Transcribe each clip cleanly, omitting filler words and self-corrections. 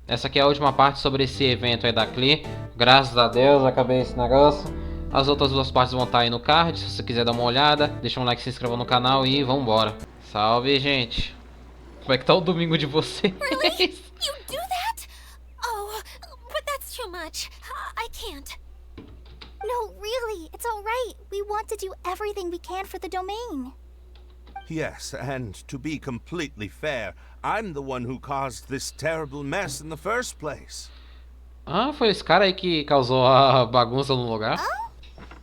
Essa aqui é a última parte sobre esse evento aí da Cli. Graças a Deus, acabei esse negócio. As outras duas partes vão estar aí no card, se você quiser dar uma olhada. Deixa um like, se inscreva no canal e vambora. Salve, gente. Como é que tá o domingo de vocês? Really? You do that? Oh, but that's too much. I can't. No, really, it's all right. We want to do everything we can for the domain. Yes, and to be completely fair, I'm the one who caused this terrible mess in the first place. Ah, foi esse cara aí que causou a bagunça no lugar? Oh?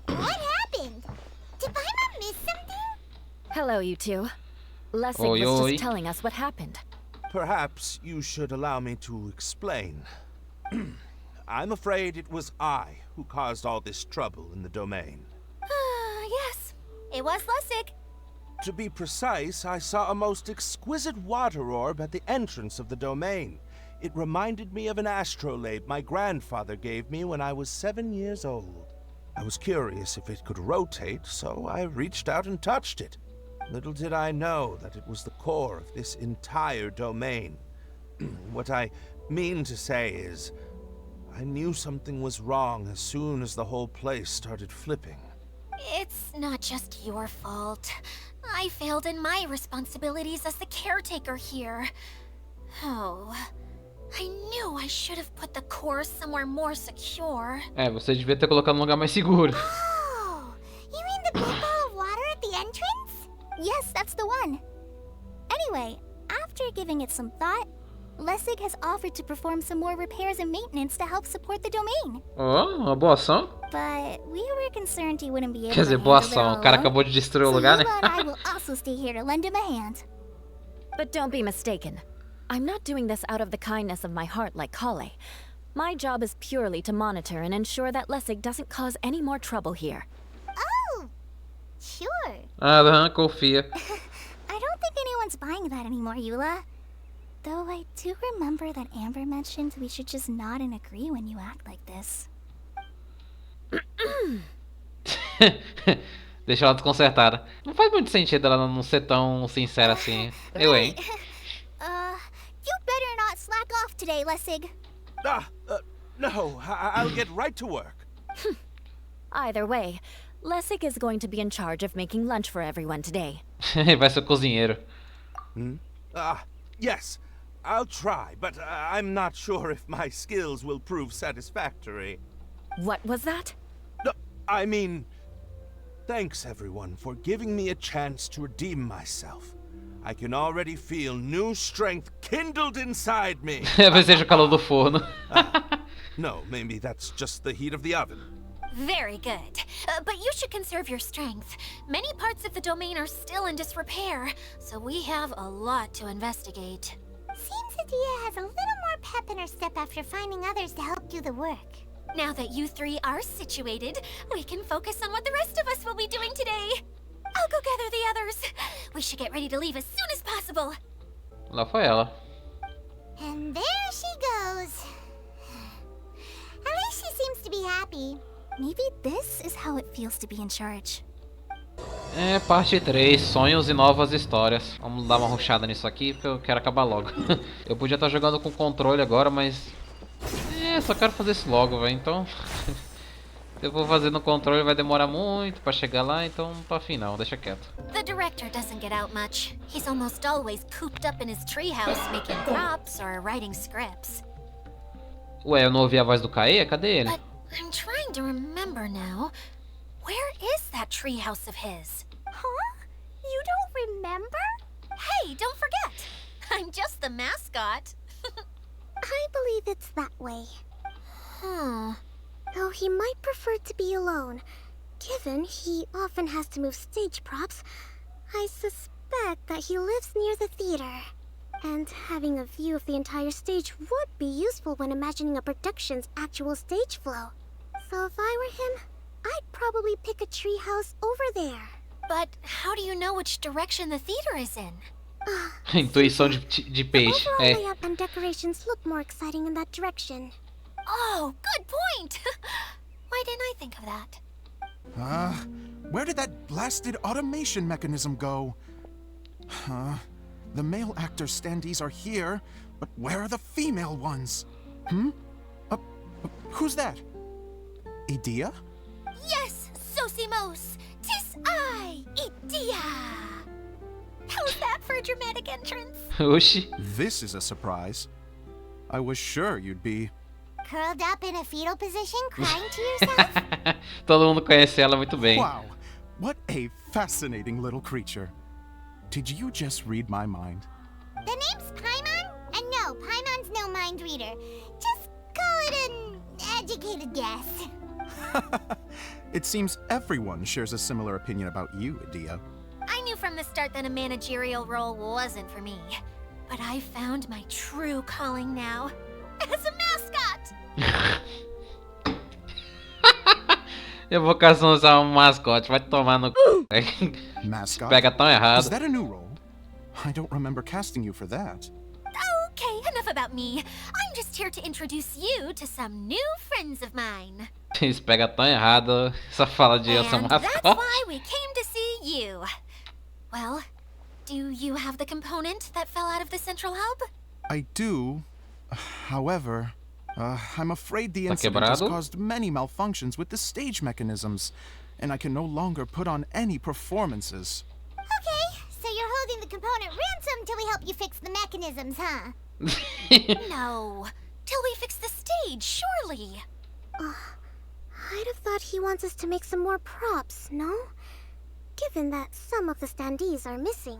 What happened? Did Paimon miss something? Hello, you two. Lessig Oi, was oi. just telling us what happened. Perhaps you should allow me to explain. I'm afraid it was I who caused all this trouble in the domain. Yes, it was Lessig. To be precise, I saw a most exquisite water orb at the entrance of the domain. It reminded me of an astrolabe my grandfather gave me when I was 7 years old. I was curious if it could rotate, so I reached out and touched it. Little did I know that it was the core of this entire domain. What I mean to say is, I knew something was wrong as soon as the whole place started flipping. It's not just your fault. I failed in my responsibilities as the caretaker here. Oh, I knew I should have put the core somewhere more secure. É, você devia ter colocado num lugar mais seguro. Oh, you mean the big ball of water at the entrance? Yes, that's the one. Anyway, after giving it some thought, Lessig has offered to perform some more repairs and maintenance to help support the domain. Oh, uma boa ação. But we were concerned he wouldn't be able Quer dizer, to boa handle it ação. all O cara alone. acabou de destruir o So lugar, né? Yula and I will also stay here to lend him a hand. But don't be mistaken. I'm not doing this out of the kindness of my heart like Kale. My job is purely to monitor and ensure that Lessig doesn't cause any more trouble here. Oh, sure. Aham, confia. I don't think anyone's buying that anymore, Yula. Though I do remember that Amber mentioned we should just nod and agree when you act like this. Deixa ela desconcertada. Não faz muito sentido ela não ser tão sincera assim. Eu, hein? You better not slack off today, Lessig. No, I'll get right to work. Either way, Lessig is going to be in charge of making lunch for everyone today. Vai ser o cozinheiro. Yes, I'll try, but I'm not sure if my skills will prove satisfactory. What was that? No, I mean, thanks everyone for giving me a chance to redeem myself. I can already feel new strength kindled inside me. Talvez seja o calor do forno. No, maybe that's just the heat of the oven. Very good. But you should conserve your strength. Many parts of the domain are still in disrepair, so we have a lot to investigate. Seems Adia has a little more pep in her step after finding others to help do the work. Now that you three are situated, we can focus on what the rest of us will be doing today. I'll go gather the others. We should get ready to leave as soon as possible. Lá foi ela. And there she goes. At least she seems to be happy. Maybe this is how it feels to be in charge. É, parte 3, sonhos e novas histórias. Vamos dar uma rushada nisso aqui, porque eu quero acabar logo. Eu podia estar jogando com controle agora, mas... só quero fazer isso logo, velho, então... Se eu vou fazer no controle vai demorar muito pra chegar lá, então não tô afim não, deixa quieto. The director doesn't get out much. He's almost always cooped up in his treehouse making props or writing scripts. Ué, eu não ouvi a voz do Kae? Cadê ele? But I'm trying to remember now. Where is that treehouse of his? Huh? You don't remember? Hey, don't forget. I'm just the mascot. I believe it's that way. Though he might prefer to be alone. Given he often has to move stage props, I suspect that he lives near the theater. And having a view of the entire stage would be useful when imagining a production's actual stage flow. So if I were him, I'd probably pick a treehouse over there. But how do you know which direction the theater is in? Intuição de peixe. Overall É. layout and decorations look more exciting in that direction. Oh, good point! Why didn't I think of that? Where did that blasted automation mechanism go? The male actor standees are here, But where are the female ones? Who's that? Idea? Yes, Sosimos! 'Tis I, Idea! How's that for a dramatic entrance? Oxi. This is a surprise. I was sure you'd be... Curled up in a fetal position, crying to yourself? Todo mundo conhece ela muito bem. Wow, what a fascinating little creature. Did you just read my mind? The name's Paimon? And no, Paimon's no mind reader. Just call it an educated guess. It seems everyone shares a similar opinion about you, Idea. I knew from the start that a managerial role wasn't for me. But I found my true calling now. As a mascot! Evocação usar um mascote, vai tomar no c. Mascot? Pega tão errado. Is that a new role? I don't remember casting you for that. Okay, enough about me. I'm just here to introduce you to some new friends of mine. Isso pega tão errado. Só fala de eu ser um And that's mascote. why we came to see you. Well, do you have the component that fell out of the central hub? I do. However, I'm afraid the Tá incident has quebrado? caused many malfunctions with the stage mechanisms, and I can no longer put on any performances. Okay, so you're holding the component ransom till we help you fix the mechanisms, huh? No, till we fix the stage, surely. I'd have thought he wants us to make some more props, no? Given that some of the standees are missing.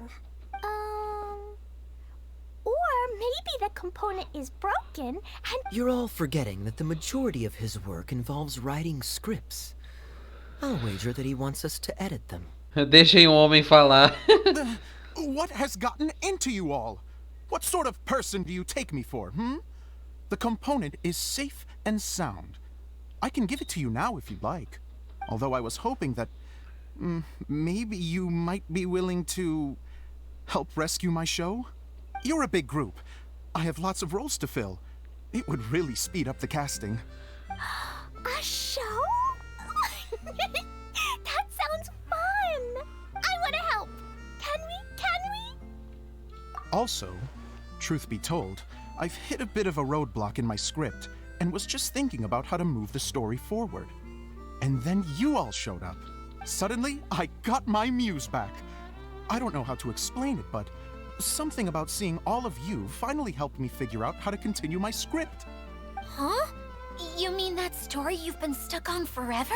Or maybe the component is broken and... You're all forgetting that the majority of his work involves writing scripts. I'll wager that he wants us to edit them. Deixem o homem falar. What has gotten into you all? What sort of person do you take me for, The component is safe and sound. I can give it to you now if you'd like. Although I was hoping that... maybe you might be willing to... help rescue my show? You're a big group. I have lots of roles to fill. It would really speed up the casting. A show? That sounds fun! I want to help! Can we? Also, truth be told, I've hit a bit of a roadblock in my script and was just thinking about how to move the story forward. And then you all showed up. Suddenly, I got my muse back. I don't know how to explain it, but something about seeing all of you finally helped me figure out how to continue my script. Huh? You mean that story you've been stuck on forever?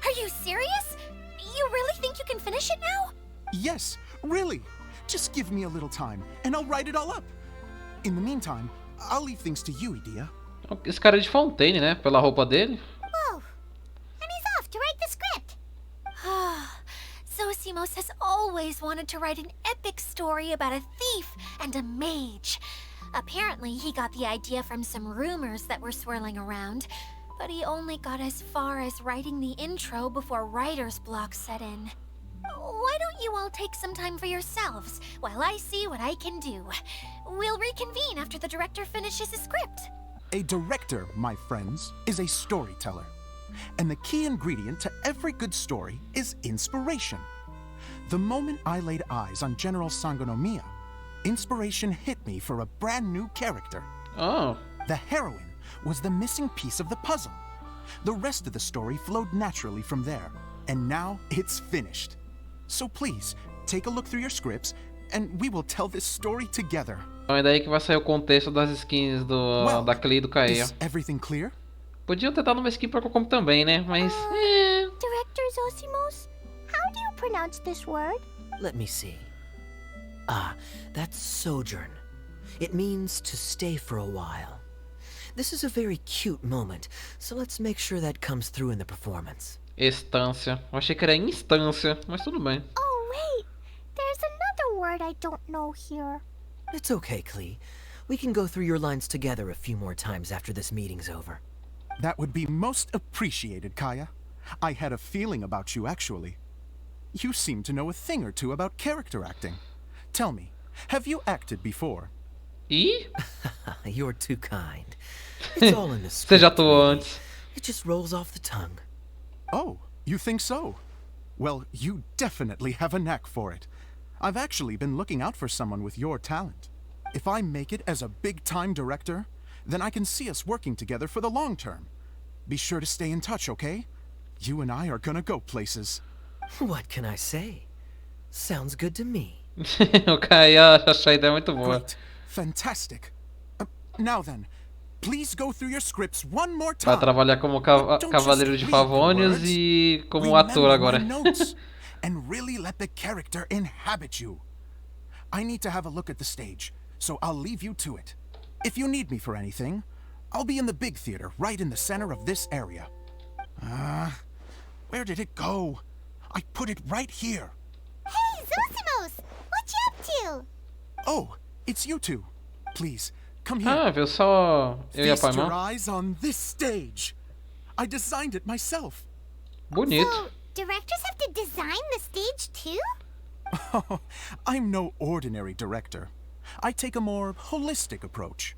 Are you serious? You really think you can finish it now? Yes, really. Just give me a little time, and I'll write it all up. In the meantime, I'll leave things to you, Idea. Esse cara é de Fontaine, né? Pela roupa dele. Whoa! And he's off to write the script! Zosimos has always wanted to write an epic story about a thief and a mage. Apparently, he got the idea from some rumors that were swirling around, but he only got as far as writing the intro before writer's block set in. Why don't you all take some time for yourselves while I see what I can do? We'll reconvene after the director finishes his script. A director, my friends, is a storyteller. And the key ingredient to every good story is inspiration. The moment I laid eyes on General Sangonomiya, inspiration hit me for a brand new character. Oh. The heroine was the missing piece of the puzzle. The rest of the story flowed naturally from there, and now it's finished. So please, take a look through your scripts, and we will tell this story together. Então é daí que vai sair o contexto das skins da Clee e do Kaeya. Is everything clear? Podiam ter dado uma skin pra Kokomi também, né? Mas... Director Zosimos, how do you pronounce this word? Let me see. Ah, that's sojourn. It means to stay for a while. This is a very cute moment, so let's make sure that comes through in the performance. Estância. Eu achei que era instância, mas tudo bem. Oh, wait. There's another word I don't know here. It's okay, Clee. We can go through your lines together a few more times after this meeting's over. That would be most appreciated, Kaeya. I had a feeling about you, actually. You seem to know a thing or two about character acting. Tell me, have you acted before? Ih? You're too kind. It's all in the Você já script, atuou really. antes. It just rolls off the tongue. Oh, you think so? Well, you definitely have a knack for it. I've actually been looking out for someone with your talent. If I make it as a big-time director, then I can see us working together for the long term. Be sure to stay in touch, okay? You and I are gonna go places. What can I say? Sounds good to me. O Caio acha a ideia muito boa. Great. Fantastic. Now then, please go through your scripts one more Vai time. trabalhar como cavaleiro de favônios e como ator agora. Notes and really let the character inhabit you. I need to have a look at the stage, so I'll leave you to it. If you need me for anything, I'll be in the big theater right in the center of this area. Where did it go? I put it right here. Hey, Zosimos! What you up to? Oh, it's you two. Please, come here. Ah, viu só eu e a Feast your Paimon? eyes on this stage. I designed it myself. Bonito. So, directors have to design the stage too? I'm no ordinary director. I take a more holistic approach.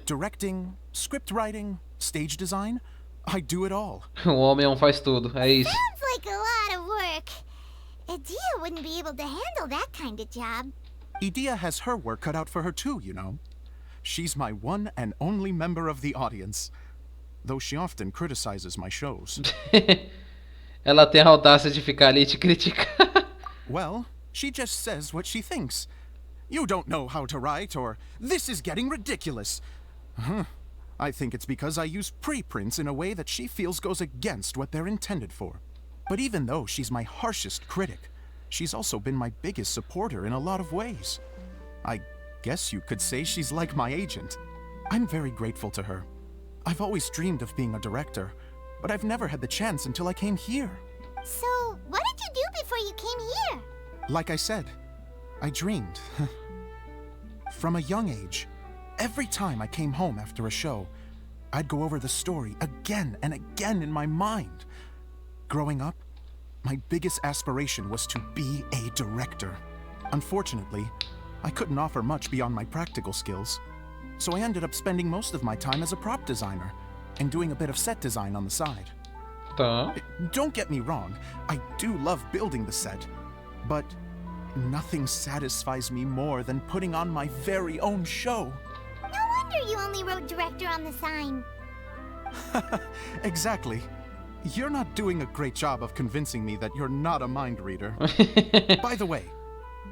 Directing, script writing, stage design, I do it all. O homem faz tudo, é isso. Sounds like a lot of work. Adia wouldn't be able to handle that kind of job. Idea has her work cut out for her too, you know. She's my one and only member of the audience, though she often criticizes my shows. Ela tem a audácia de ficar ali e te criticar. Well, she just says what she thinks. You don't know how to write, or this is getting ridiculous. I think it's because I use preprints in a way that she feels goes against what they're intended for. But even though she's my harshest critic, she's also been my biggest supporter in a lot of ways. I guess you could say she's like my agent. I'm very grateful to her. I've always dreamed of being a director, but I've never had the chance until I came here. So, what did you do before you came here? Like I said, I dreamed. From a young age, every time I came home after a show, I'd go over the story again and again in my mind. Growing up, my biggest aspiration was to be a director. Unfortunately, I couldn't offer much beyond my practical skills, so I ended up spending most of my time as a prop designer and doing a bit of set design on the side. Tá. Don't get me wrong, I do love building the set, but nothing satisfies me more than putting on my very own show. No wonder you only wrote director on the sign. Exactly. You're not doing a great job of convincing me that you're not a mind reader. By the way,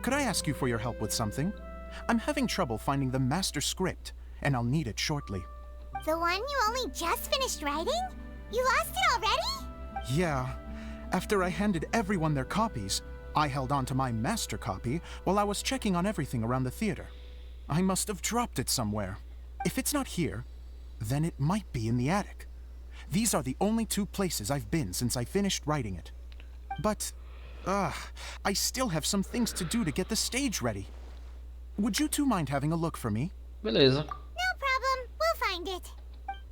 could I ask you for your help with something? I'm having trouble finding the master script, and I'll need it shortly. The one you only just finished writing? You lost it already? Yeah. After I handed everyone their copies, I held on to my master copy while I was checking on everything around the theater. I must have dropped it somewhere. If it's not here, then it might be in the attic. These are the only two places I've been since I finished writing it. But, I still have some things to do to get the stage ready. Would you two mind having a look for me? Beleza. No problem. We'll find it.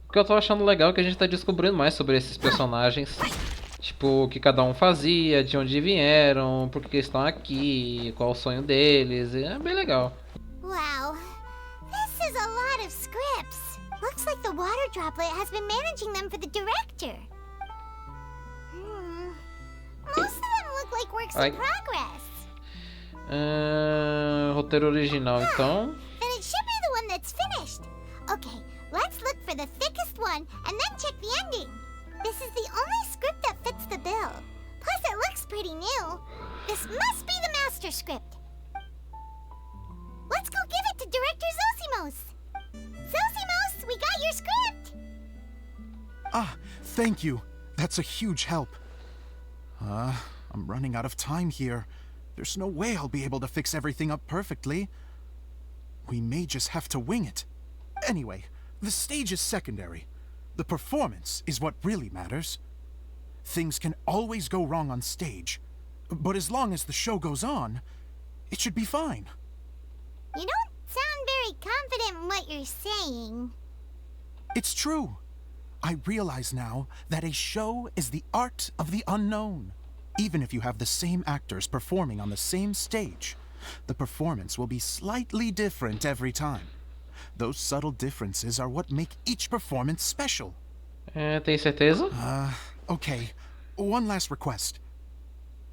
O que eu tô achando legal é que a gente tá descobrindo mais sobre esses personagens. Tipo, o que cada um fazia, de onde vieram, por que estão aqui, qual o sonho deles. É bem legal. Wow. This is a lot of scripts. Looks like the water droplet has been managing them for the director. Most of them look like works in progress. Roteiro original, então. Then it should be the one that's finished. Okay, let's look for the thickest one and then check the ending. This is the only script that fits the bill. Plus it looks pretty new. This must be the master script. Let's go give it to Director Zosimos. Zosimos, we got your script! Thank you. That's a huge help. I'm running out of time here. There's no way I'll be able to fix everything up perfectly. We may just have to wing it. Anyway, the stage is secondary. The performance is what really matters. Things can always go wrong on stage, but as long as the show goes on, it should be fine. You don't sound very confident in what you're saying. It's true. I realize now that a show is the art of the unknown. Even if you have the same actors performing on the same stage, the performance will be slightly different every time. Those subtle differences are what make each performance special. Tem certeza? Okay. One last request.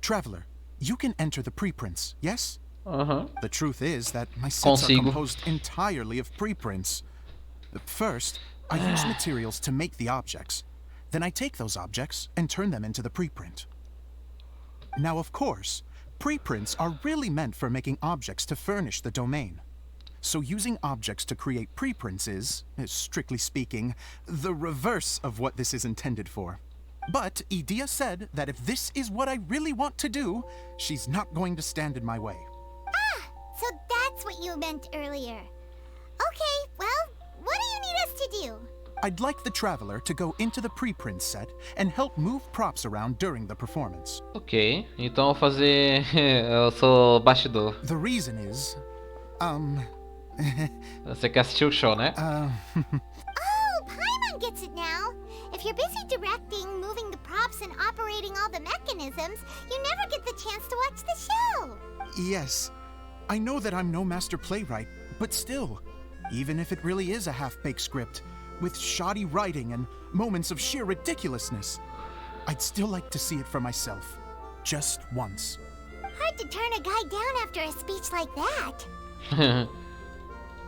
Traveler, you can enter the preprints, yes? The truth is that my sets are Consigo. composed entirely of preprints. First, I use materials to make the objects. Then I take those objects and turn them into the preprint. Now, of course, preprints are really meant for making objects to furnish the domain. So using objects to create preprints is, strictly speaking, the reverse of what this is intended for. But Idea said that if this is what I really want to do, she's not going to stand in my way. Ah, so that's what you meant earlier. Okay, well, what do you need us to do? I'd like the Traveler to go into the preprint set and help move props around during the performance. Ok, então eu vou fazer... eu sou bastidor. The reason is... Você quer assistir o show, né? Oh, Paimon gets it now. If you're busy directing, moving the props, and operating all the mechanisms, you never get the chance to watch the show. Yes, I know that I'm no master playwright, but still, even if it really is a half-baked script, with shoddy writing and moments of sheer ridiculousness, I'd still like to see it for myself, just once. Hard to turn a guy down after a speech like that.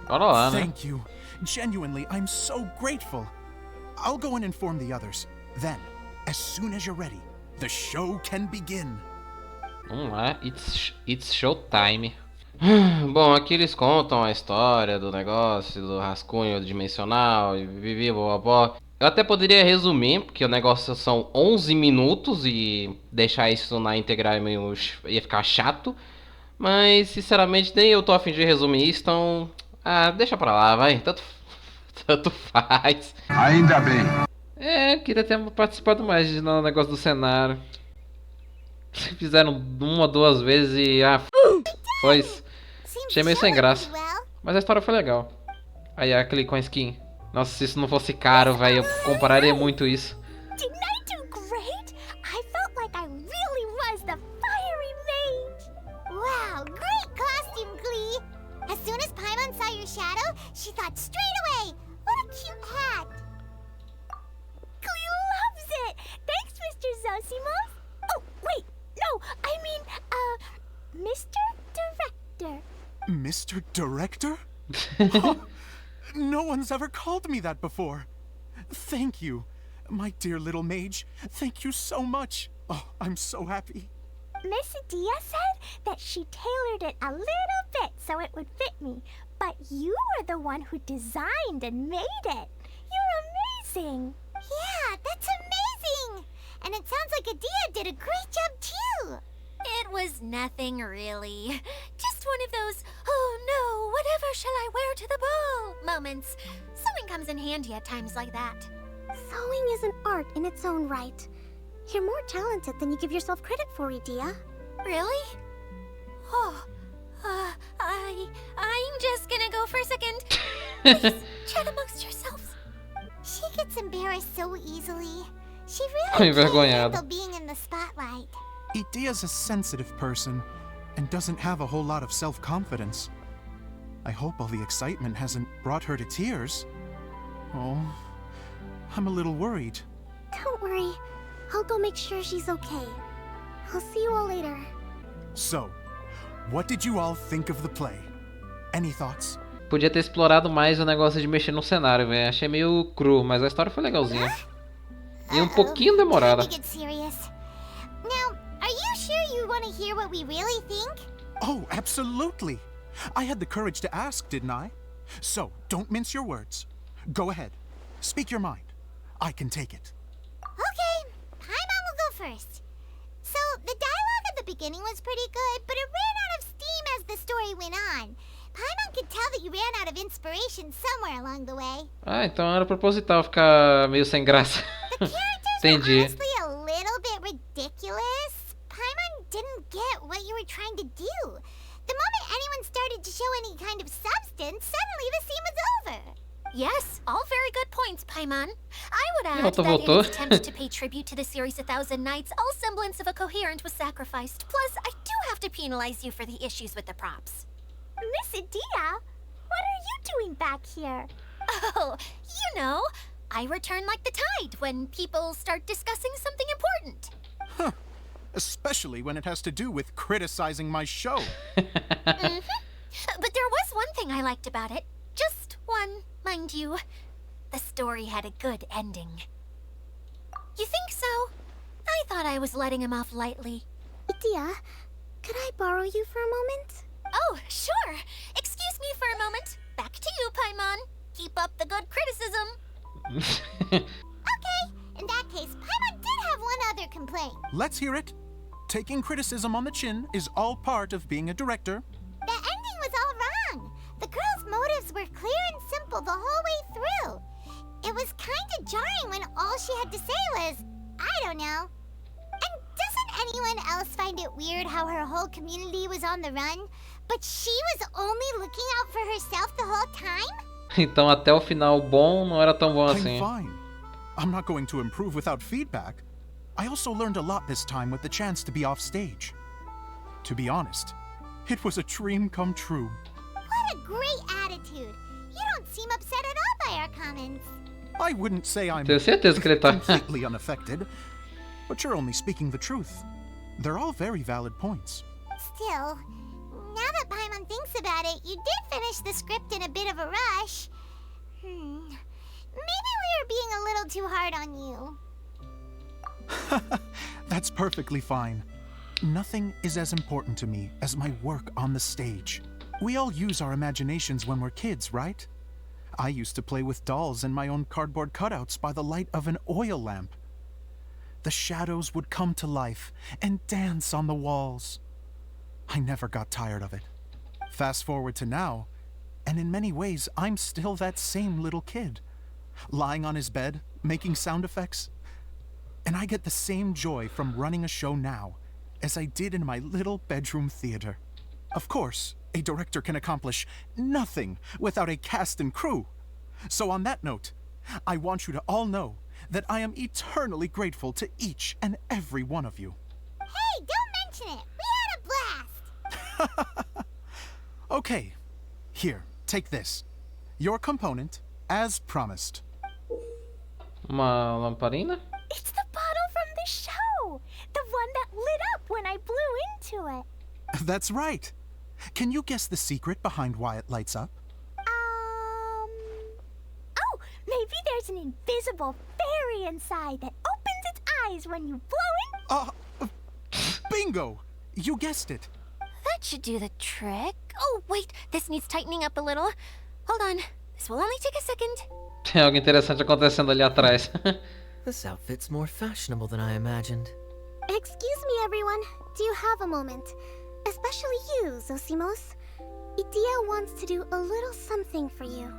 Bora lá, né? Thank you. Genuinely, I'm so grateful. I'll go and inform the others. Then, as soon as you're ready, the show can begin. Vamos lá, it's showtime. Bom, aqui eles contam a história do negócio, do rascunho dimensional e vivi, bobó. Eu até poderia resumir, porque o negócio são 11 minutos e deixar isso na íntegra ia ficar chato. Mas, sinceramente, nem eu tô a fim de resumir isso, então... Ah, deixa pra lá, vai. Tanto faz. Ainda bem. É, queria ter participado mais no negócio do cenário. Fizeram uma, duas vezes e... Ah, foi isso. Achei meio sem graça. Mas a história foi legal. Aí, aquele com a skin. Nossa, se isso não fosse caro, velho, eu compraria muito isso. Didn't I do great? I felt like I really was the fiery mage. Wow, great costume, Glee. As soon as Paimon saw your shadow, she thought straight away, what a cute hat. Glee loves it. Thanks, Mr. Zosimos. Oh, wait, no, I mean, Mr. Director. Mr. Director? No one's ever called me that before. Thank you. My dear little mage, thank you so much. Oh, I'm so happy. Miss Adia said that she tailored it a little bit so it would fit me, but you were the one who designed and made it. You're amazing. Yeah, that's amazing. And it sounds like Adia did a great job too. It was nothing really. Just one of those, oh no, whatever shall I wear to the ball moments. Sewing comes in handy at times like that. Sewing is an art in its own right. You're more talented than you give yourself credit for, Idea. Really? Oh, I'm just gonna go for a second. Please, chat amongst yourselves. She gets embarrassed so easily. She really can't handle being in the spotlight. Idea's a sensitive person and doesn't have a whole lot of self-confidence. I hope all the excitement hasn't brought her to tears. Oh, I'm a little worried. Don't worry. I'll go make sure she's okay. I'll see you all later. So, what did you all think of the play? Any thoughts? Podia ter explorado mais o negócio de mexer no cenário, velho. Achei meio cru, mas a história foi legalzinha. E um pouquinho demorada. Time to get serious. Now, are you sure you want to hear what we really think? Oh, absolutely. I had the courage to ask, didn't I? So, don't mince your words. Go ahead. Speak your mind. I can take it. Okay, Paimon will go first. So, the dialogue at the beginning was pretty good, but it ran out of steam as the story went on. Paimon could tell that you ran out of inspiration somewhere along the way. Ah, então era proposital ficar meio sem graça. The characters Entendi. were honestly a little bit ridiculous. Paimon didn't get what you were trying to do. The moment anyone started to show any kind of substance, suddenly the scene was over. Yes, all very good points, Paimon. I would add that in its attempt to pay tribute to the series 1,000 Nights, all semblance of a coherent was sacrificed. Plus, I do have to penalize you for the issues with the props. Miss Adia, what are you doing back here? Oh, you know, I return like the tide when people start discussing something important. Huh. especially when it has to do with criticizing my show. But there was one thing I liked about it. Just one, mind you. The story had a good ending. You think so? I thought I was letting him off lightly. Idia, could I borrow you for a moment? Oh, sure. Excuse me for a moment. Back to you, Paimon. Keep up the good criticism. Okay, in that case, Paimon did have one other complaint. Let's hear it. Taking criticism on the chin is all part of being a director. The ending was all wrong. The girl's motives were clear and simple the whole way through. It was kinda jarring when all she had to say was, I don't know. And doesn't anyone else find it weird how her whole community was on the run, but she was only looking out for herself the whole time? Então até o final bom não era tão bom assim. I'm fine. I'm not going to improve without feedback. I also learned a lot this time with the chance to be off stage. To be honest, it was a dream come true. What a great attitude. You don't seem upset at all by our comments. I wouldn't say I'm Tenho certeza que ele tá. completely unaffected, but you're only speaking the truth. They're all very valid points. Still, now that Paimon thinks about it, you did finish the script in a bit of a rush. Maybe we were being a little too hard on you. That's perfectly fine. Nothing is as important to me as my work on the stage. We all use our imaginations when we're kids, right? I used to play with dolls and my own cardboard cutouts by the light of an oil lamp. The shadows would come to life and dance on the walls. I never got tired of it. Fast forward to now, and in many ways, I'm still that same little kid, lying on his bed, making sound effects. And I get the same joy from running a show now as I did in my little bedroom theater. Of course, a director can accomplish nothing without a cast and crew. So on that note, I want you to all know that I am eternally grateful to each and every one of you. Hey, don't mention it. We had a blast. Okay, here, take this. Your component, as promised. Uma lamparina? It's the bottle from the show. The one that lit up when I blew into it. That's right. Can you guess the secret behind why it lights up? Oh, maybe there's an invisible fairy inside that opens its eyes when you blow it. Bingo! You guessed it. That should do the trick. Oh, wait, this needs tightening up a little. Hold on, this will only take a second. Tem algo interessante acontecendo ali atrás. This outfit's more fashionable than I imagined. Excuse me, everyone. Do you have a moment? Especially you, Zosimos. Idia wants to do a little something for you.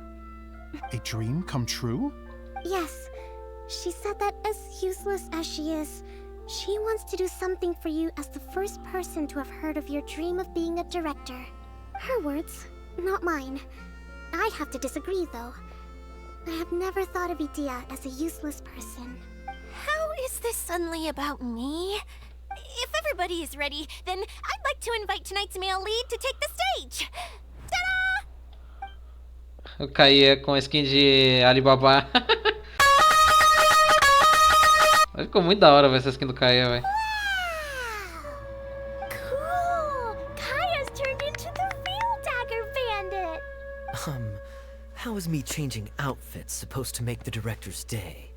A dream come true? Yes. She said that as useless as she is, she wants to do something for you as the first person to have heard of your dream of being a director. Her words, not mine. I have to disagree, though. I have never thought of Idia as a useless person. How is this suddenly about me? If everybody is ready, then I'd like to invite tonight's male lead to take the stage. Ta-da! Eu caía com a skin de Alibaba. Ficou muito da hora ver essa skin do Kaia, velho. Cool! Kaya's turned into the real Dagger Bandit! How is me changing outfits supposed to make the director's day?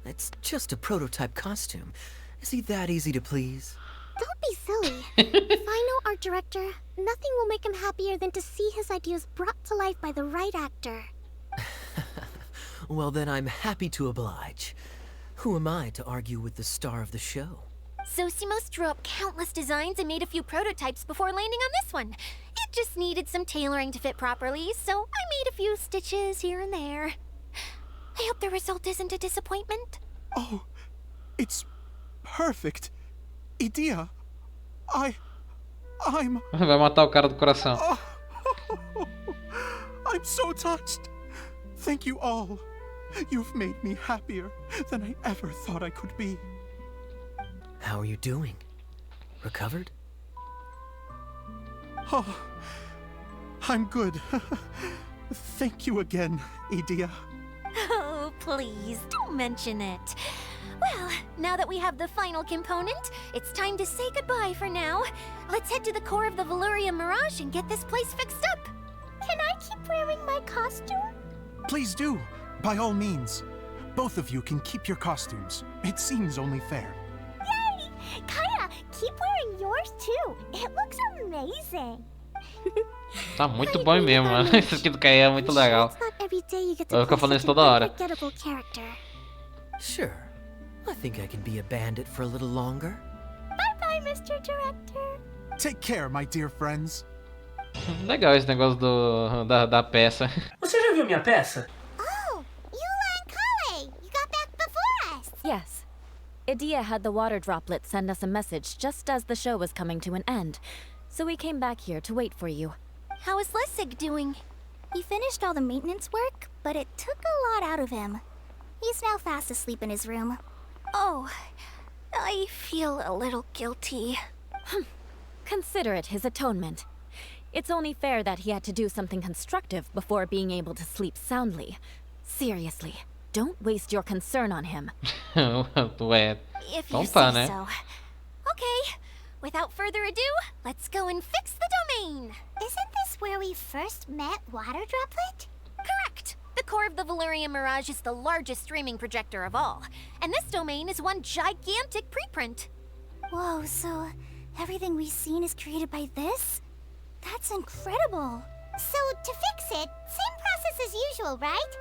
It's just a prototype costume. Is he that easy to please? Don't be silly. If I know our director, nothing will make him happier than to see his ideas brought to life by the right actor. Well, then I'm happy to oblige. Who am I to argue with the star of the show? Zosimos drew up countless designs and made a few prototypes before landing on this one. It just needed some tailoring to fit properly, so I made a few stitches here and there. I hope the result isn't a disappointment. Oh, it's perfect. Idia, I'm... Vai matar o cara do coração. I'm so touched. Thank you all. You've made me happier than I ever thought I could be. How are you doing? Recovered? Oh, I'm good. Thank you again, Idia. Oh, please, don't mention it. Well, now that we have the final component, it's time to say goodbye for now. Let's head to the core of the Veluria Mirage and get this place fixed up. Can I keep wearing my costume? Please do, by all means. Both of you can keep your costumes. It seems only fair. Yay! Kaya, keep wearing yours too. It looks amazing. Tá muito bom mesmo, mano. Esse aqui do Kaia é muito legal. It's not every day you get Eu to fico play falando such isso an toda hora. unforgettable character. Sure. I think I can be a bandit for a little longer. Bye-bye, Mr. Director. Take care, my dear friends. Legal esse negócio da peça. Você já viu minha peça? Oh, Eula and Kale, you got back before us. Yes. Idia had the water droplet send us a message just as the show was coming to an end, so we came back here to wait for you. How is Lessig doing? He finished all the maintenance work, but it took a lot out of him. He's now fast asleep in his room. Oh, I feel a little guilty. Consider it his atonement. It's only fair that he had to do something constructive before being able to sleep soundly. Seriously, don't waste your concern on him. Ué, If you então tá, say né? so. Okay, without further ado, let's go and fix the domain. Isn't this where we first met Water Droplet? Correct. The core of the Veluria Mirage is the largest streaming projector of all, and this domain is one gigantic preprint. Whoa, so everything we've seen is created by this? That's incredible. So to fix it, same process as usual, right?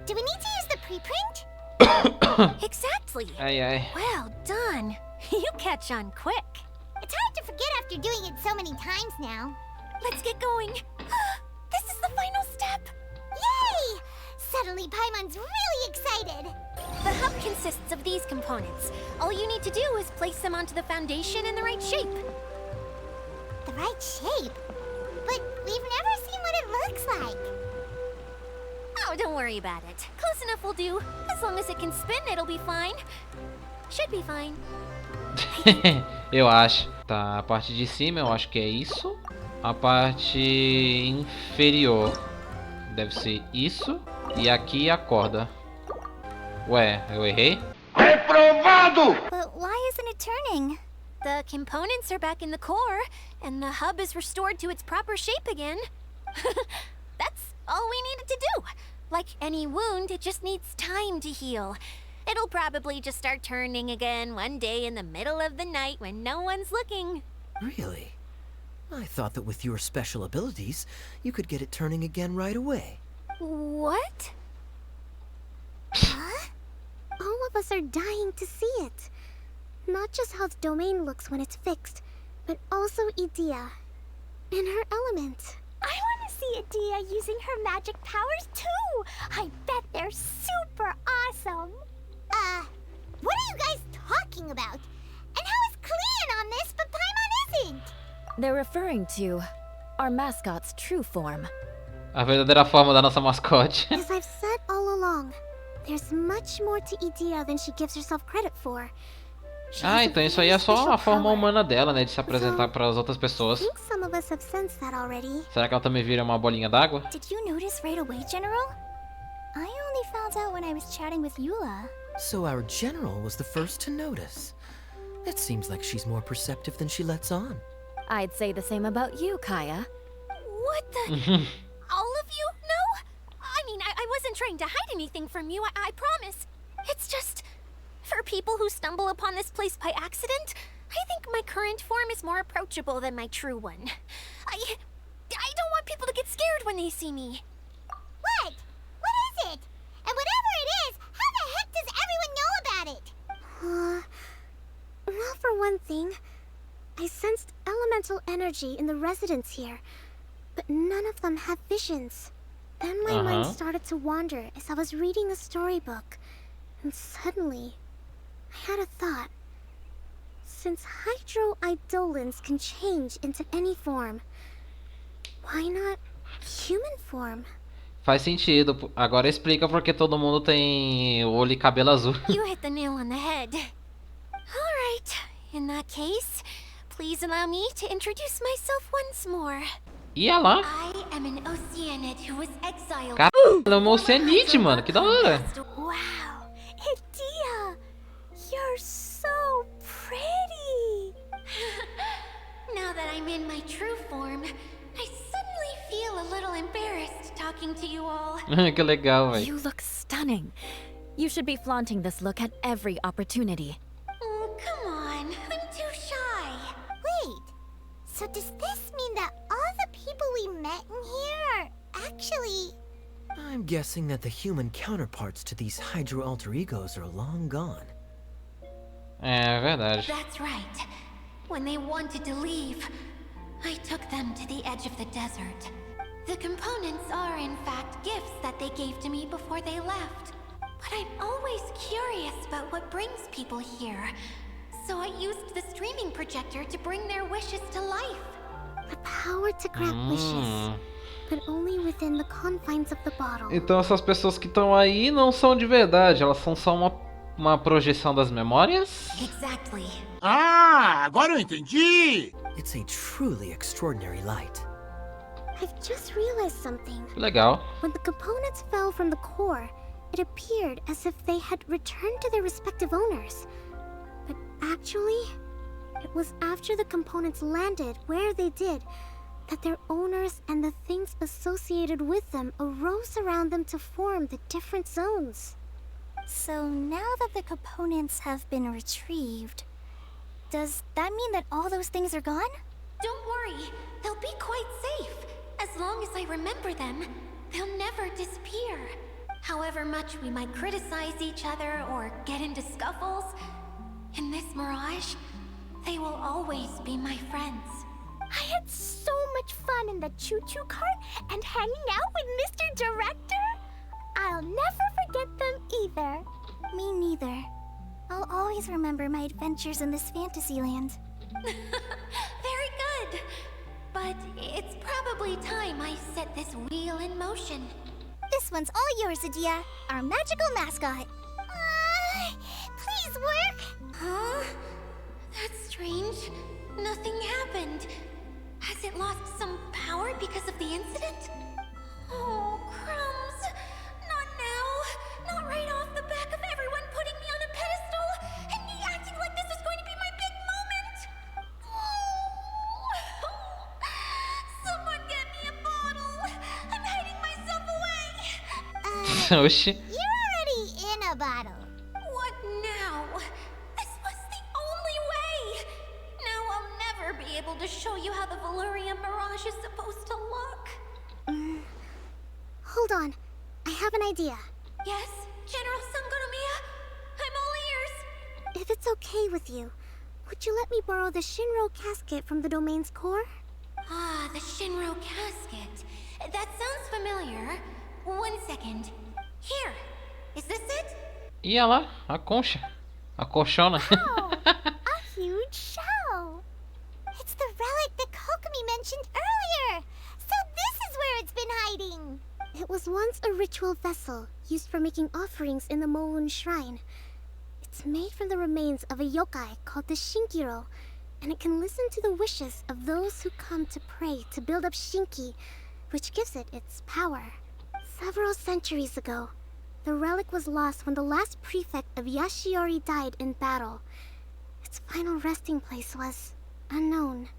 Do we need to use the preprint? Exactly. Ai, ai. Well done. You catch on quick. It's hard to forget after doing it so many times now. Let's get going. This is the final step. Yay! Suddenly Paimon's really excited. The hub consists of these components. All you need to do is place them onto the foundation in the right shape. The right shape? But we've never seen what it looks like. Oh, don't worry about it. Close enough will do. As long as it can spin, it'll be fine. Should be fine. Eu acho. Tá, a parte de cima eu acho que é isso. A parte inferior deve ser isso. E aqui a corda. Ué, eu errei? But why isn't it turning? The components are back in the core, and the hub is restored to its proper shape again. That's all we needed to do. Like any wound, it just needs time to heal. It'll probably just start turning again one day in the middle of the night when no one's looking. Really? I thought that with your special abilities, you could get it turning again right away. What? Huh? All of us are dying to see it. Not just how the domain looks when it's fixed, but also Idia. In her element. I want to see Idia using her magic powers too! I bet they're super awesome! What are you guys talking about? And how is Kleon on this, but Paimon isn't? They're referring to our mascot's true form. A verdadeira forma da nossa mascote. As I've said all along, there's much more to Idia than she gives herself credit for. She Ah, has a então isso very aí é só special a forma power. humana dela, né? De se apresentar para as outras I pessoas. think some of us have sensed that already. Será que ela também vira uma bolinha d'água? Did you notice right away, General? I only found out when I was chatting with Eula. So our general was the first to notice. It seems like she's more perceptive than she lets on. I'd say the same about you, Kaya. What the? All of you? No? I mean, I wasn't trying to hide anything from you, I promise. It's just, for people who stumble upon this place by accident, I think my current form is more approachable than my true one. I don't want people to get scared when they see me. What? What is it? And whatever it is, how the heck does everyone know about it? Well, for one thing, I sensed elemental energy in the residents here, but none of them have visions. Then my mind started to wander as I was reading a storybook, and suddenly, I had a thought. Since hydroidolins can change into any form, why not human form? Faz sentido. Agora explica porque todo mundo tem olho e cabelo azul. You hit the nail on the head. All right. In that case, please allow me to introduce myself once more. E olha lá. I am an Oceanid who was exiled. Caralho, ela é uma oceanite, mano. Que da hora. Wow, Idia! You're so pretty! Now that I'm in my true form, I suddenly feel a little embarrassed talking to you all. Que legal, velho. You look stunning. You should be flaunting this look at every opportunity. Oh, come on. I'm too shy. Wait, so does this mean that all the people we met in here are actually... I'm guessing that the human counterparts to these Hydro alter egos are long gone. É verdade. That's right. When they wanted to leave, I took them to the edge of the desert. The components are in fact gifts that they gave to me before they left. But I'm always curious about what brings people here. So I used the streaming projector to bring their wishes to life. The power to grant wishes, but only within the confines of the bottle. Então essas pessoas que estão aí não são de verdade, elas são só uma projeção das memórias? Exactly. Ah, agora eu entendi! It's a truly extraordinary light. I've just realized something. Legal. When the components fell from the core, it appeared as if they had returned to their respective owners. But actually, it was after the components landed where they did that their owners and the things associated with them arose around them to form the different zones. So now that the components have been retrieved, does that mean that all those things are gone? Don't worry, they'll be quite safe. As long as I remember them, they'll never disappear. However much we might criticize each other or get into scuffles, in this mirage, they will always be my friends. I had so much fun in the choo-choo cart and hanging out with Mr. Director. I'll never forget them either. Me neither. I'll always remember my adventures in this fantasy land. Very good. But it's probably time I set this wheel in motion. This one's all yours, Adia, our magical mascot. Please work. Huh? That's strange. Nothing happened. Has it lost some power because of the incident? Oh, crumbs. Not now. Not right off the back of everyone putting me on a pedestal and me acting like this is going to be my big moment. Oh. Someone get me a bottle. I'm hiding myself away. Oxi. You're already in a bottle. What now? This was the only way. Now I'll never be able to show you how the Valurian Mirage is supposed to look. Hold on. I have an idea. Yes, General Sangonomiya? I'm all ears. If it's okay with you, would you let me borrow the Shinro casket from the domain's core? Ah, the Shinro casket. That sounds familiar. 1 second. Here. Is this it? E olha lá, a concha. A colchona. Oh, a huge shell. It's the relic that Kokomi mentioned earlier. So this is where it's been hiding. It was once a ritual vessel used for making offerings in the Moun Shrine. It's made from the remains of a yokai called the Shinkiro, and it can listen to the wishes of those who come to pray to build up Shinki, which gives it its power. Several centuries ago, the relic was lost when the last prefect of Yashiori died in battle. Its final resting place was unknown.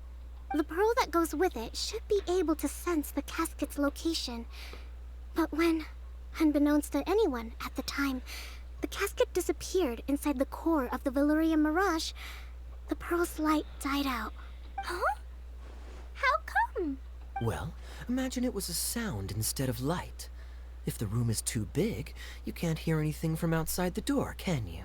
The pearl that goes with it should be able to sense the casket's location. But when, unbeknownst to anyone at the time, the casket disappeared inside the core of the Valurian Mirage, the pearl's light died out. Huh? How come? Well, imagine it was a sound instead of light. If the room is too big, you can't hear anything from outside the door, can you?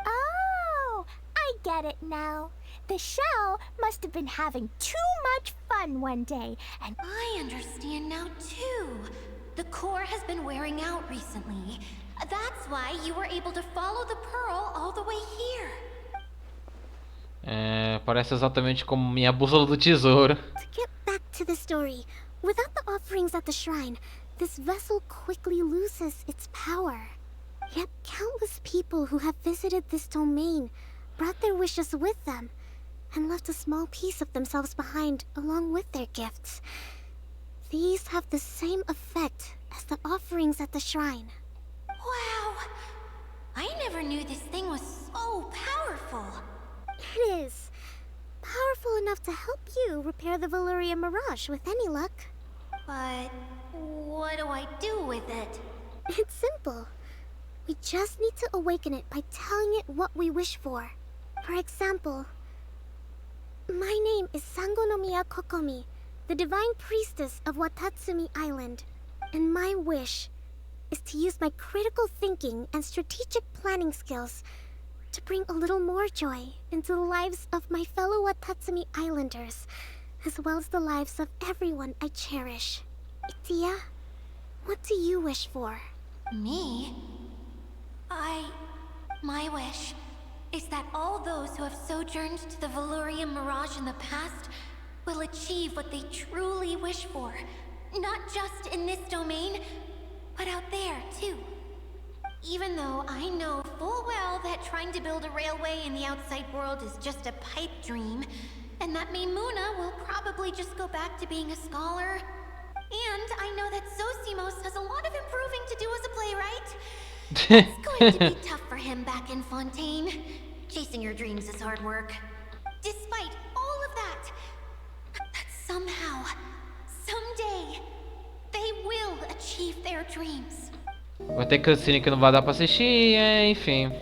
Oh, I get it now. The shell must have been having too much fun one day, and I understand now too. The core has been wearing out recently. That's why you were able to follow the pearl all the way here. Parece exatamente como minha bússola do tesouro. to get back to the story, without the offerings at the shrine, this vessel quickly loses its power. Yet countless people who have visited this domain brought their wishes with them and left a small piece of themselves behind along with their gifts. These have the same effect as the offerings at the shrine. Wow. I never knew this thing was so powerful. It is. Powerful enough to help you repair the Valyria Mirage with any luck. But what do I do with it? It's simple. We just need to awaken it by telling it what we wish for. For example, my name is Sangonomiya Kokomi, the divine priestess of Watatsumi Island. And my wish is to use my critical thinking and strategic planning skills to bring a little more joy into the lives of my fellow Watatsumi Islanders, as well as the lives of everyone I cherish. Itia, what do you wish for? Me? My wish is that all those who have sojourned to the Valyria Mirage in the past will achieve what they truly wish for. Not just in this domain, but out there, too. Even though I know full well that trying to build a railway in the outside world is just a pipe dream, and that Maimuna will probably just go back to being a scholar. And I know that Zosimos has a lot of improving to do as a playwright. It's going to be tough for him back in Fontaine. Chasing your dreams is hard work. Despite all of that somehow, someday, they will achieve their dreams. Vai ter cutscene que não vai dar pra assistir, enfim.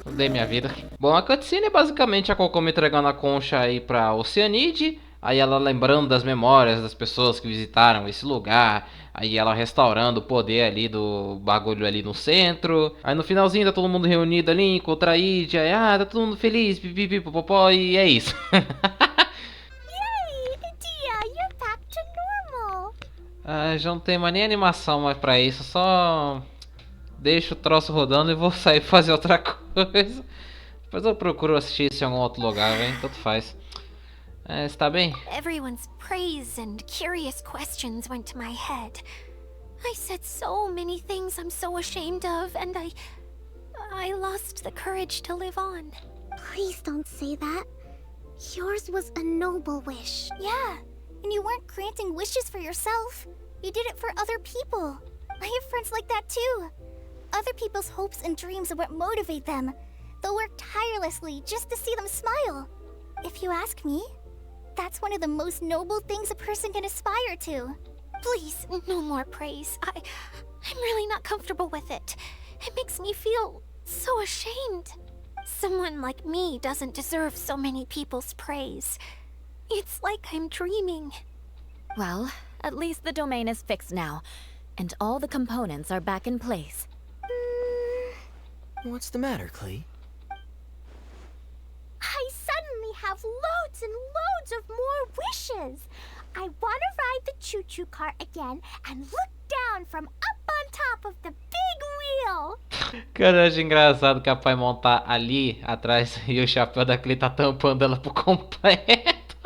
Mudei minha vida. Bom, a cutscene é basicamente a Kokomi entregando a concha aí pra Oceanide. Aí ela lembrando das memórias das pessoas que visitaram esse lugar. Aí ela restaurando o poder ali do bagulho ali no centro. Aí no finalzinho tá todo mundo reunido ali, encontra a Id. Aí, tá todo mundo feliz, pipipi, popopó, e é isso. Yay! Itia, you're back to normal! Já não tem mais nem animação mais pra isso. Só deixo o troço rodando e vou sair fazer outra coisa. Depois eu procuro assistir isso em algum outro lugar, hein? Tanto faz. Está bem? Everyone's praise and curious questions went to my head. I said so many things I'm so ashamed of, and I lost the courage to live on. Please don't say that. Yours was a noble wish. Yeah, and you weren't granting wishes for yourself. You did it for other people. I have friends like that too. Other people's hopes and dreams are what motivate them. They'll work tirelessly just to see them smile. If you ask me, that's one of the most noble things a person can aspire to. Please, no more praise. I'm really not comfortable with it. It makes me feel so ashamed. Someone like me doesn't deserve so many people's praise. It's like I'm dreaming. Well, at least the domain is fixed now, and all the components are back in place. What's the matter, Klee? I suddenly have loads and loads of more wishes. I want to ride the choo-choo cart again and look down from up on top of the big wheel. Cara, eu acho engraçado que a pai montar ali atrás e o chapéu da Klee tá tampando ela por completo.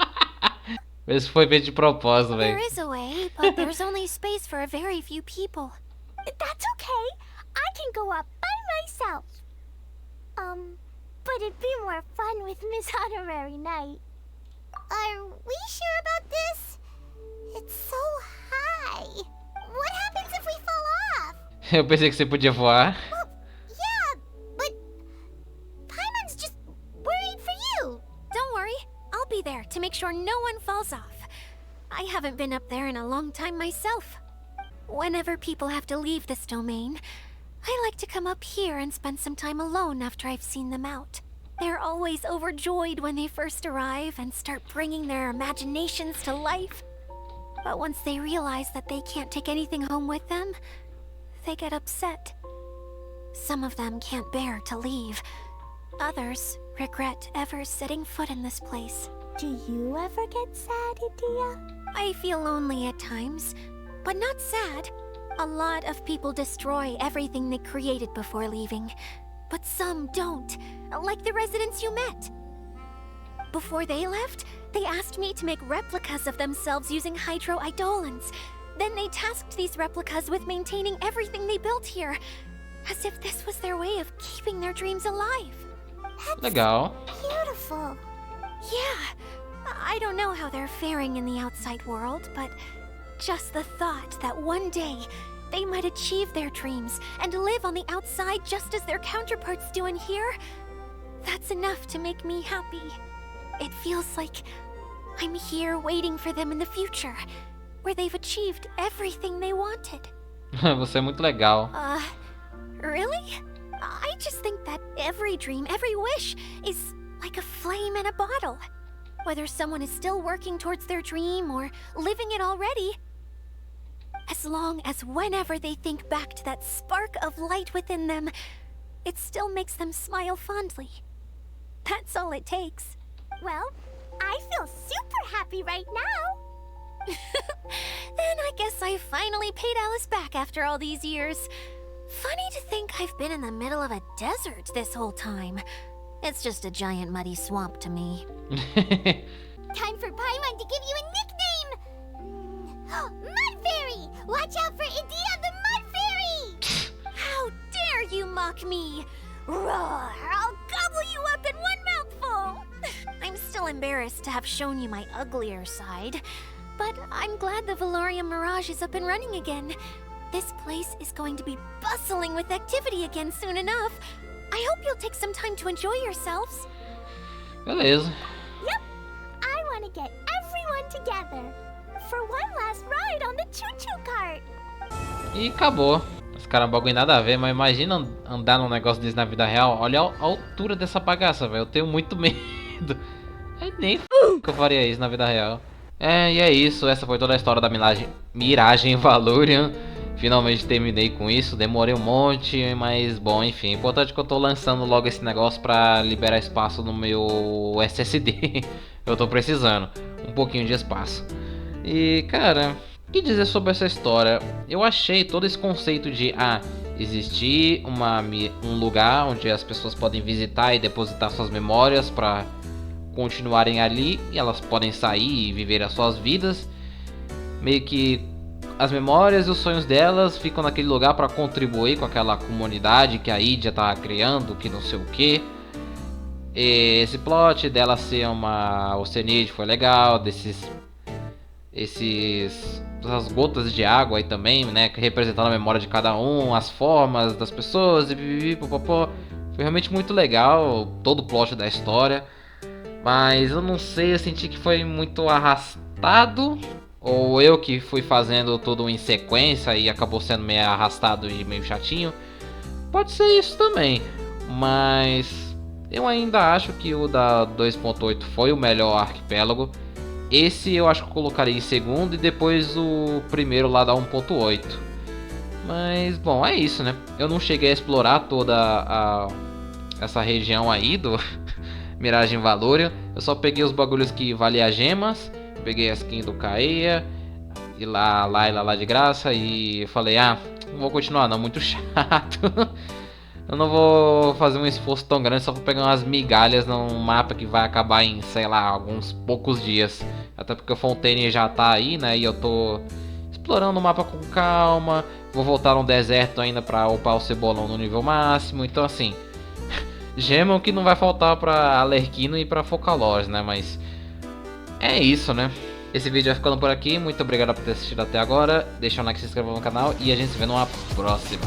Isso foi feito de propósito, velho. There is a way, but there's only space for a very few people. That's okay. I can go up by myself. But it'd be more fun with Miss Honorary Knight. Are we sure about this? It's so high. What happens if we fall off? Eu pensei que você podia voar. Well, yeah, but Paimon's just worried for you. Don't worry, I'll be there to make sure no one falls off. I haven't been up there in a long time myself. Whenever people have to leave this domain, I like to come up here and spend some time alone after I've seen them out. They're always overjoyed when they first arrive and start bringing their imaginations to life. But once they realize that they can't take anything home with them, they get upset. Some of them can't bear to leave. Others regret ever setting foot in this place. Do you ever get sad, Idia? I feel lonely at times, but not sad. A lot of people destroy everything they created before leaving, but some don't, like the residents you met. Before they left, they asked me to make replicas of themselves using hydro-eidolons. Then they tasked these replicas with maintaining everything they built here, as if this was their way of keeping their dreams alive. Legal. Beautiful. Yeah, I don't know how they're faring in the outside world, but just the thought that one day they might achieve their dreams and live on the outside just as their counterparts do in here, that's enough to make me happy. It feels like I'm here waiting for them in the future, where they've achieved everything they wanted. Você é muito legal. Really? I just think that every dream, every wish is like a flame in a bottle. Whether someone is still working towards their dream or living it already, as long as whenever they think back to that spark of light within them, it still makes them smile fondly. That's all it takes. Well, I feel super happy right now. Then I guess I finally paid Alice back after all these years. Funny to think I've been in the middle of a desert this whole time. It's just a giant muddy swamp to me. Time for Paimon to give you a nickname! Mud Fairy! Watch out for Idea the Mud Fairy! How dare you mock me! Roar! I'll gobble you up in one mouthful! I'm still embarrassed to have shown you my uglier side, but I'm glad the Valorium Mirage is up and running again. This place is going to be bustling with activity again soon enough. I hope you'll take some time to enjoy yourselves. Beleza. Yep, I want to get everyone together for one last ride on the choo-choo cart. E acabou. Os caras bagulho nada a ver, mas imagina andar num negócio desse na vida real. Olha a altura dessa bagaça, velho. Eu tenho muito medo. Aí nem que eu faria isso na vida real. E é isso. Essa foi toda a história da Miragem Valorian. Finalmente terminei com isso. Demorei um monte, mas bom, enfim. O importante é que eu tô lançando logo esse negócio pra liberar espaço no meu SSD. Eu tô precisando. Um pouquinho de espaço. E, cara, o que dizer sobre essa história? Eu achei todo esse conceito de existir um lugar onde as pessoas podem visitar e depositar suas memórias para continuarem ali, e elas podem sair e viver as suas vidas. Meio que as memórias e os sonhos delas ficam naquele lugar para contribuir com aquela comunidade que a Idia tá criando, que não sei o que. Esse plot dela ser uma Oceanide foi legal, essas gotas de água aí também, né, representando a memória de cada um, as formas das pessoas e popopó. Foi realmente muito legal todo o plot da história, mas eu não sei, eu senti que foi muito arrastado, ou eu que fui fazendo tudo em sequência e acabou sendo meio arrastado e meio chatinho. Pode ser isso também, mas eu ainda acho que o da 2.8 foi o melhor arquipélago. Esse eu acho que eu colocaria em segundo e depois o primeiro lá da 1.8. Mas bom, é isso, né? Eu não cheguei a explorar toda essa região aí do Miragem Valorian. Eu só peguei os bagulhos que valia gemas, peguei a skin do Kaeya e lá de graça, e eu falei, não vou continuar não, muito chato. Eu não vou fazer um esforço tão grande só pra pegar umas migalhas num mapa que vai acabar em, sei lá, alguns poucos dias. Até porque o Fontaine já tá aí, né? E eu tô explorando o mapa com calma. Vou voltar no deserto ainda pra upar o Cebolão no nível máximo. Então assim, gema que não vai faltar pra Alerquino e pra Focalors, né? Mas é isso, né? Esse vídeo vai ficando por aqui. Muito obrigado por ter assistido até agora. Deixa um like, se inscreva no canal e a gente se vê numa próxima.